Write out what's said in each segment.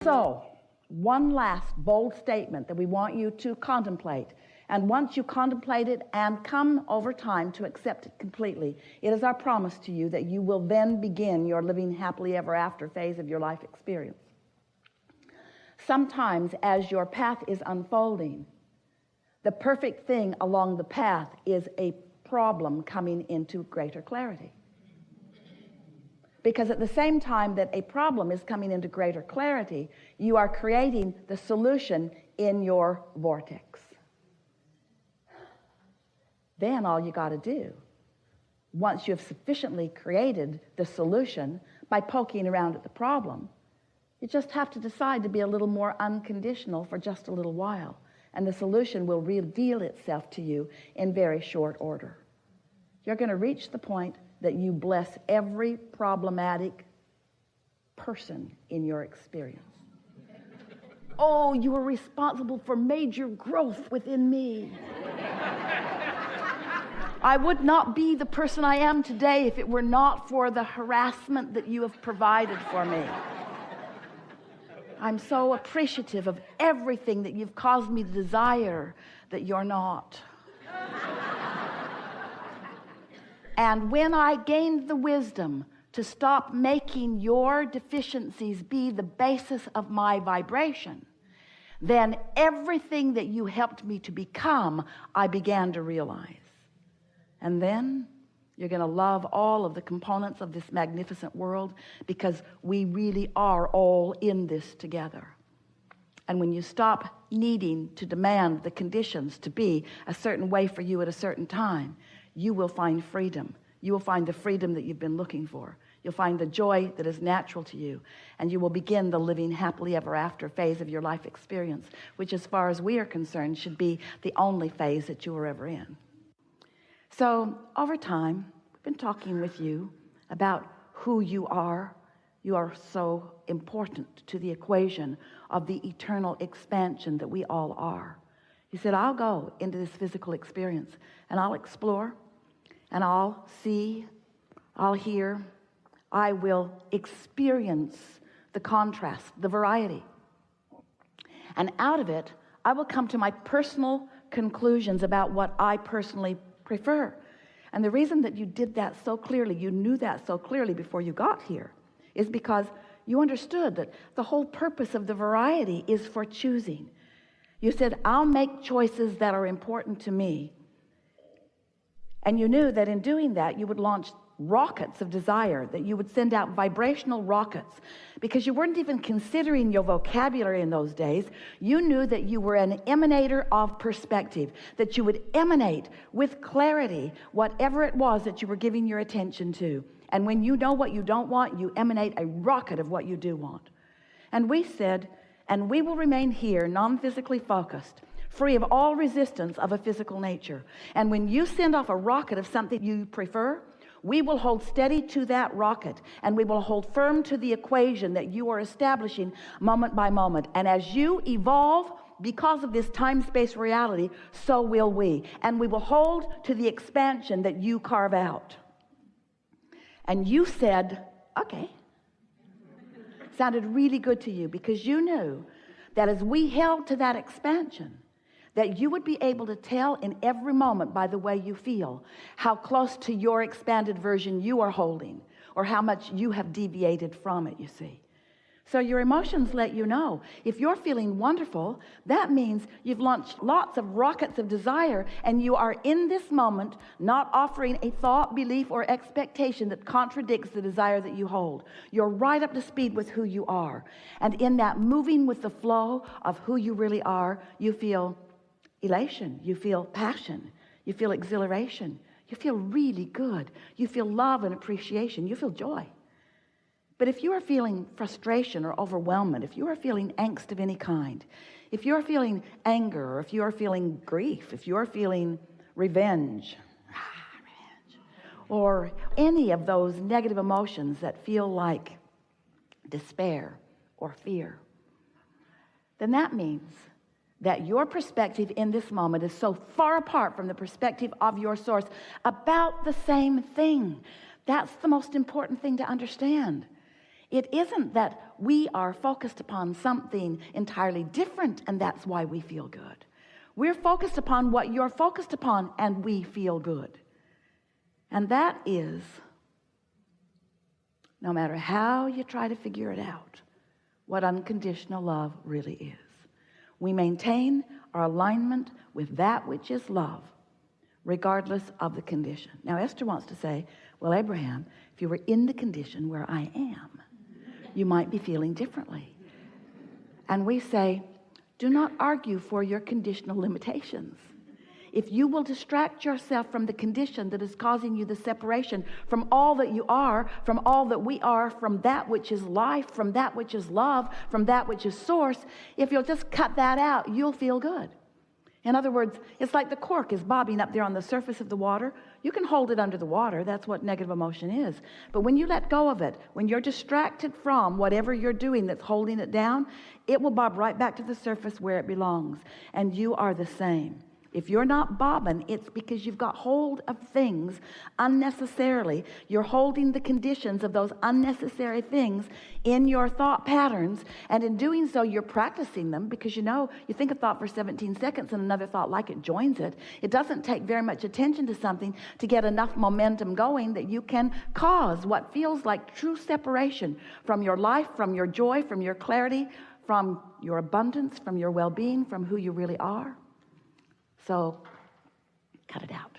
So, one last bold statement that we want you to contemplate. And once you contemplate it and come over time to accept it completely, it is our promise to you that you will then begin your living happily ever after phase of your life experience. Sometimes as your path is unfolding, the perfect thing along the path is a problem coming into greater clarity. Because at the same time that a problem is coming into greater clarity, you are creating the solution in your vortex. Then all you got to do, once you have sufficiently created the solution by poking around at the problem, you just have to decide to be a little more unconditional for just a little while, and the solution will reveal itself to you in very short order. You're going to reach the point that you bless every problematic person in your experience. Oh, you are responsible for major growth within me. I would not be the person I am today if it were not for the harassment that you have provided for me. I'm so appreciative of everything that you've caused me to desire that you're not. And when I gained the wisdom to stop making your deficiencies be the basis of my vibration, then everything that you helped me to become, I began to realize. And then you're going to love all of the components of this magnificent world, because we really are all in this together. And when you stop needing to demand the conditions to be a certain way for you at a certain time, you will find freedom. You will find the freedom that you've been looking for. You'll find the joy that is natural to you, and you will begin the living happily ever after phase of your life experience, which, as far as we are concerned, should be the only phase that you were ever in. So over time, we've been talking with you about who you are. You are so important to the equation of the eternal expansion that we all are. You said, I'll go into this physical experience and I'll explore and I'll see, I'll hear, I will experience the contrast, the variety. And out of it, I will come to my personal conclusions about what I personally prefer. And the reason that you did that so clearly, you knew that so clearly before you got here, is because you understood that the whole purpose of the variety is for choosing. You said, I'll make choices that are important to me. And you knew that in doing that, you would launch rockets of desire, that you would send out vibrational rockets, because you weren't even considering your vocabulary in those days. You knew that you were an emanator of perspective, that you would emanate with clarity whatever it was that you were giving your attention to. And when you know what you don't want, you emanate a rocket of what you do want. And we said, and we will remain here non-physically focused, free of all resistance of a physical nature. And when you send off a rocket of something you prefer, we will hold steady to that rocket, and we will hold firm to the equation that you are establishing moment by moment. And as you evolve because of this time-space reality, so will we. And we will hold to the expansion that you carve out. And you said, okay. Sounded really good to you, because you knew that as we held to that expansion, that you would be able to tell in every moment by the way you feel how close to your expanded version you are holding, or how much you have deviated from it, you see. So your emotions let you know. If you're feeling wonderful, that means you've launched lots of rockets of desire, and you are in this moment not offering a thought, belief, or expectation that contradicts the desire that you hold. You're right up to speed with who you are. And in that moving with the flow of who you really are, you feel elation, you feel passion, you feel exhilaration, you feel really good, you feel love and appreciation, you feel joy. But if you are feeling frustration or overwhelmment, if you are feeling angst of any kind, if you are feeling anger, or if you are feeling grief, if you are feeling revenge, or any of those negative emotions that feel like despair or fear, then that means that your perspective in this moment is so far apart from the perspective of your source about the same thing. That's the most important thing to understand. It isn't that we are focused upon something entirely different and that's why we feel good. We're focused upon what you're focused upon and we feel good. And that is, no matter how you try to figure it out, what unconditional love really is. We maintain our alignment with that which is love, regardless of the condition. Now, Esther wants to say, well, Abraham, if you were in the condition where I am, you might be feeling differently. And we say, do not argue for your conditional limitations. If you will distract yourself from the condition that is causing you the separation from all that you are, from all that we are, from that which is life, from that which is love, from that which is source, if you'll just cut that out, you'll feel good. In other words, it's like the cork is bobbing up there on the surface of the water. You can hold it under the water. That's what negative emotion is. But when you let go of it, when you're distracted from whatever you're doing that's holding it down, it will bob right back to the surface where it belongs. And you are the same. If you're not bobbing, it's because you've got hold of things unnecessarily. You're holding the conditions of those unnecessary things in your thought patterns. And in doing so, you're practicing them because you think a thought for 17 seconds and another thought like it joins it. It doesn't take very much attention to something to get enough momentum going that you can cause what feels like true separation from your life, from your joy, from your clarity, from your abundance, from your well-being, from who you really are. So, cut it out.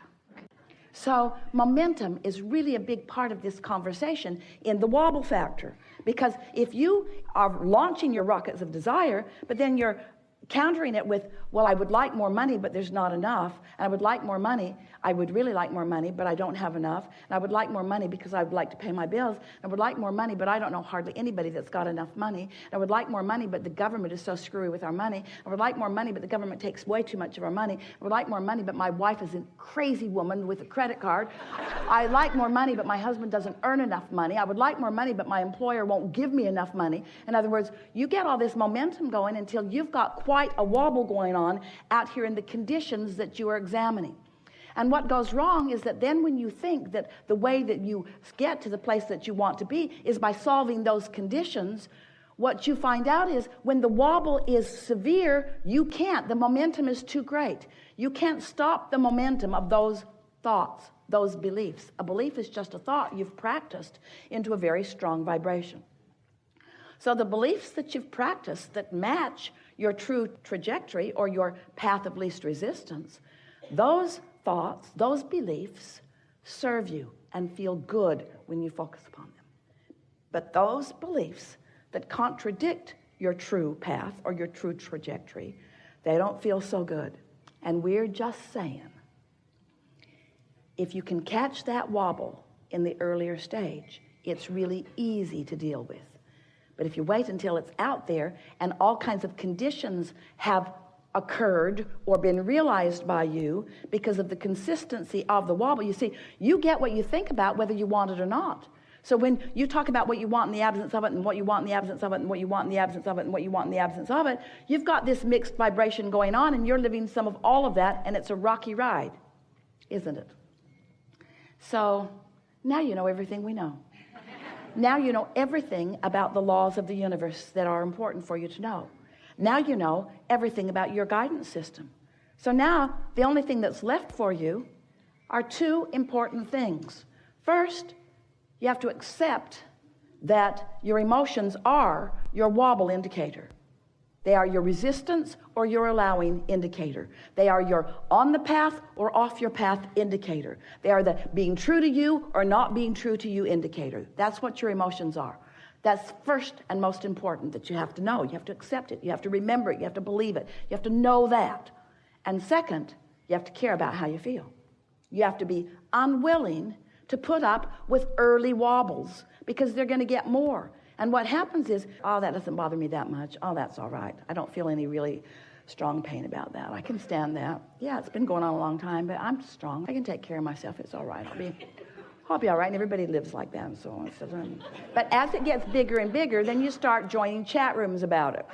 So, momentum is really a big part of this conversation in the wobble factor. Because if you are launching your rockets of desire, but then you're countering it with, well, I would like more money, but there's not enough. And I would like more money. I would really like more money, but I don't have enough. And I would like more money because I would like to pay my bills. I would like more money, but I don't know hardly anybody that's got enough money. And I would like more money, but the government is so screwy with our money. I would like more money, but the government takes way too much of our money. I would like more money, but my wife is a crazy woman with a credit card. I like more money, but my husband doesn't earn enough money. I would like more money, but my employer won't give me enough money. In other words, you get all this momentum going until you've got quite a wobble going on out here in the conditions that you are examining. And what goes wrong is that then when you think that the way that you get to the place that you want to be is by solving those conditions, what you find out is when the wobble is severe, you can't. The momentum is too great. You can't stop the momentum of those thoughts, those beliefs. A belief is just a thought you've practiced into a very strong vibration. So the beliefs that you've practiced that match your true trajectory or your path of least resistance, those thoughts, those beliefs serve you and feel good when you focus upon them. But those beliefs that contradict your true path or your true trajectory, they don't feel so good. And we're just saying, if you can catch that wobble in the earlier stage, it's really easy to deal with. But if you wait until it's out there and all kinds of conditions have occurred or been realized by you because of the consistency of the wobble, you see, you get what you think about whether you want it or not. So when you talk about what you want in the absence of it and what you want in the absence of it and what you want in the absence of it and what you want in the absence of it, you've got this mixed vibration going on and you're living some of all of that, and it's a rocky ride, isn't it? So now you know everything we know. Now you know everything about the laws of the universe that are important for you to know. Now you know everything about your guidance system. So now the only thing that's left for you are two important things. First, you have to accept that your emotions are your wobble indicator. They are your resistance or your allowing indicator. They are your on the path or off your path indicator. They are the being true to you or not being true to you indicator. That's what your emotions are. That's first and most important that you have to know. You have to accept it. You have to remember it. You have to believe it. You have to know that. And second, you have to care about how you feel. You have to be unwilling to put up with early wobbles because they're going to get more. And what happens is, oh, that doesn't bother me that much. Oh, that's all right. I don't feel any really strong pain about that. I can stand that. Yeah, it's been going on a long time, but I'm strong. I can take care of myself. It's all right. I'll be all right. And everybody lives like that and so on. But as it gets bigger and bigger, then you start joining chat rooms about it.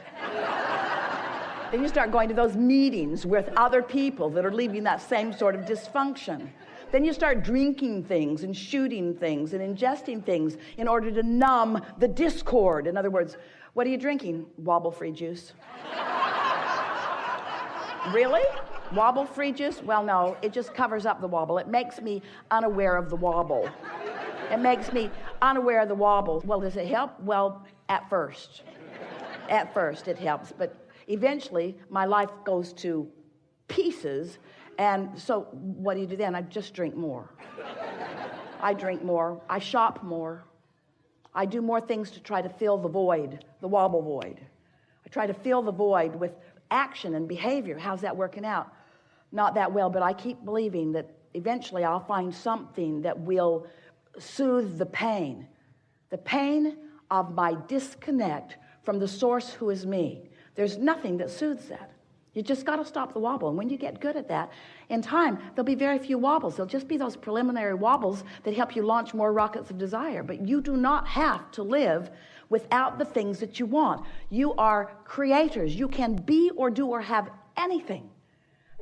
Then you start going to those meetings with other people that are leaving that same sort of dysfunction. Then you start drinking things and shooting things and ingesting things in order to numb the discord. In other words, what are you drinking? Wobble-free juice. Really? Wobble-free juice? Well, no, it just covers up the wobble. It makes me unaware of the wobble. It makes me unaware of the wobble. Well, does it help? Well, at first. At first it helps, but eventually my life goes to pieces, and so what do you do then? I just drink more. I drink more. I shop more. I do more things to try to fill the void, the wobble void. I try to fill the void with action and behavior. How's that working out? Not that well, but I keep believing that eventually I'll find something that will soothe the pain of my disconnect from the source who is me. There's nothing that soothes that. You just got to stop the wobble. And when you get good at that, in time, there'll be very few wobbles. There'll just be those preliminary wobbles that help you launch more rockets of desire. But you do not have to live without the things that you want. You are creators. You can be or do or have anything.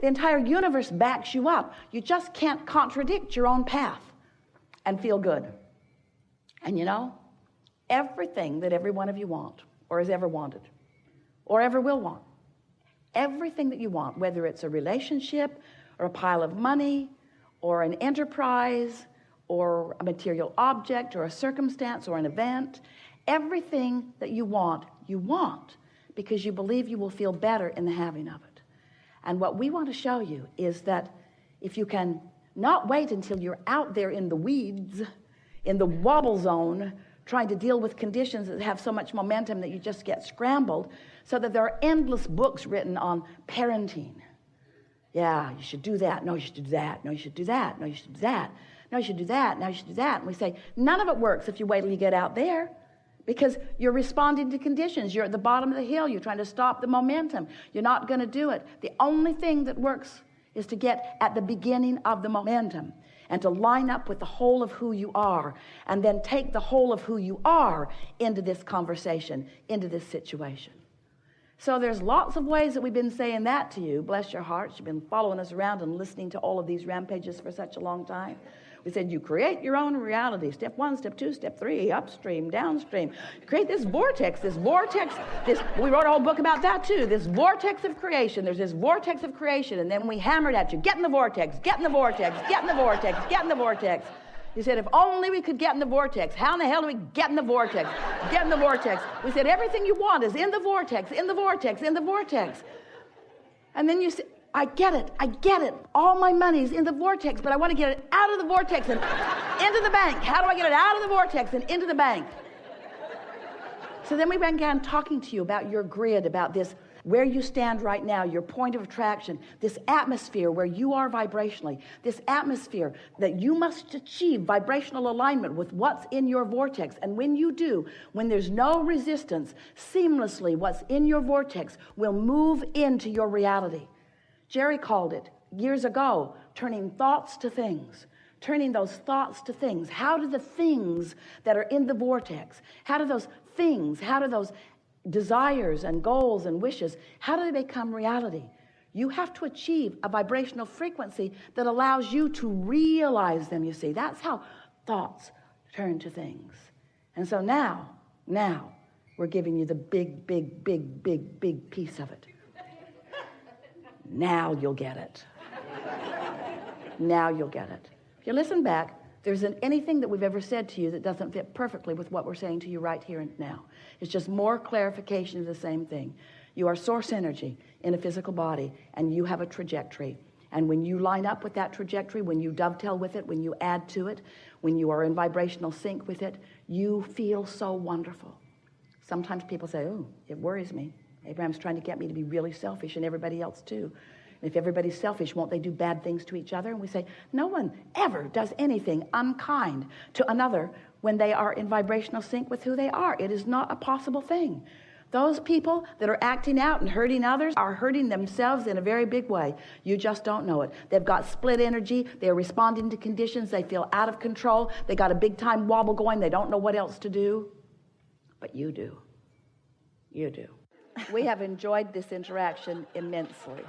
The entire universe backs you up. You just can't contradict your own path and feel good. And you know, everything that every one of you want, or has ever wanted, or ever will want, everything that you want, whether it's a relationship or a pile of money or an enterprise or a material object or a circumstance or an event, everything that you want because you believe you will feel better in the having of it. And what we want to show you is that if you can not wait until you're out there in the weeds, in the wobble zone, trying to deal with conditions that have so much momentum that you just get scrambled, so that there are endless books written on parenting. Yeah, you should do that. No, you should do that. No, you should do that. No, you should do that. No, you should do that. No, you should do that. And we say, none of it works if you wait till you get out there, because you're responding to conditions. You're at the bottom of the hill. You're trying to stop the momentum. You're not going to do it. The only thing that works is to get at the beginning of the momentum and to line up with the whole of who you are, and then take the whole of who you are into this conversation, into this situation. So there's lots of ways that we've been saying that to you. Bless your hearts. You've been following us around and listening to all of these rampages for such a long time. We said you create your own reality. Step 1, step 2, step 3, upstream, downstream. You create this vortex, we wrote a whole book about that too, this vortex of creation. There's this vortex of creation, and then we hammered at you, get in the vortex, get in the vortex, get in the vortex, get in the vortex. You said, if only we could get in the vortex. How in the hell do we get in the vortex? Get in the vortex. We said, everything you want is in the vortex, in the vortex, in the vortex. And then you said, I get it. All my money's in the vortex, but I want to get it out of the vortex and into the bank. How do I get it out of the vortex and into the bank? So then we began talking to you about your grid, about this, where you stand right now, your point of attraction, this atmosphere where you are vibrationally, this atmosphere that you must achieve vibrational alignment with what's in your vortex. And when you do, when there's no resistance, seamlessly what's in your vortex will move into your reality. Jerry called it years ago, turning thoughts to things, turning those thoughts to things. How do the things that are in the vortex, how do those desires and goals and wishes, how do they become reality? You have to achieve a vibrational frequency that allows you to realize them, you see. That's how thoughts turn to things. And so now, we're giving you the big piece of it. Now you'll get it. Now you'll get it. If you listen back, there isn't anything that we've ever said to you that doesn't fit perfectly with what we're saying to you right here and now. It's just more clarification of the same thing. You are source energy in a physical body, and you have a trajectory. And when you line up with that trajectory, when you dovetail with it, when you add to it, when you are in vibrational sync with it, you feel so wonderful. Sometimes people say, oh, it worries me. Abraham's trying to get me to be really selfish, and everybody else too. And if everybody's selfish, won't they do bad things to each other? And we say, no one ever does anything unkind to another when they are in vibrational sync with who they are. It is not a possible thing. Those people that are acting out and hurting others are hurting themselves in a very big way. You just don't know it. They've got split energy. They're responding to conditions. They feel out of control. They got a big time wobble going. They don't know what else to do. But you do. You do. We have enjoyed this interaction immensely.